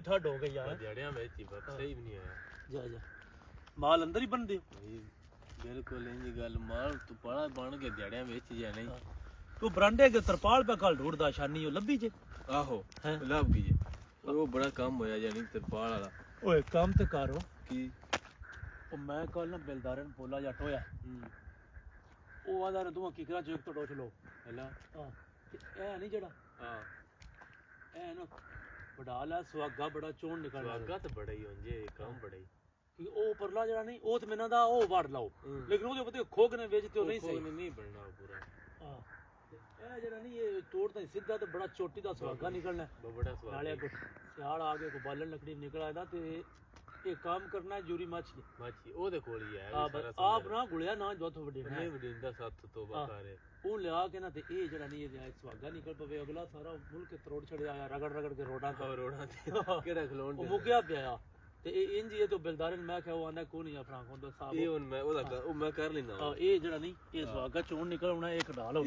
पूरी ठड हो गई यार जड़ियां में ही बात सही भी नहीं आया जा जा माल अंदर ही बन दे बिल्कुल इंज गल माल तू पड़ा बन के जड़ियां बेच जा नहीं तू बरांडे के तरपाल पे कल ढूंढदा शानी हो लब्भी जे आहो लभ गई वो बड़ा काम होया यानी तरपाल वाला ओए काम ते करो की ओ मैं कल ना बेलदारन बोला जट होया ओ आदा रे तू किकरा चेक तो डोच लो हला हां ते ए नहीं जड़ा हां ए ना बड़ा ला सुहागा बड़ा चोण निकल सुहागा तो बड़ा ही होंजे काम बड़ा ही कि ओ परला जड़ा नहीं ओ ते मेना दा ओ वाड़ लाओ लेकिन ओदे पते खोगने बेचते हो नहीं सही नहीं बनना पूरा हां ए जड़ा नहीं ये तोड़ता सीधा तो बड़ा चोटी दा सुहागा निकलना वो बड़ा सुहागा नाले को सियाल आगे को बालन लकड़ी निकल आया ते ये काम करना है जूरी मछली ओदे कोल ही है आप ना गुलिया ना जो तो वडी नहीं वडींदा साथ तो बकारे ओ लिया के ना ते ए जड़ा नहीं ये सुहागा निकल पवे अगला सारा मुल्क तरोड़ छड़े आया रगड़ रगड़ के रोडा ते केड़ा खलोन ओ मुकिया पिया ते ए इंज ये तो बिलदारन मैं क्या आंदा को नहीं अपना खोंदो साहब ये मैं ओदा मैं कर लेना ए जड़ा नहीं ये सुहागा चोण निकल होना एक डाल हो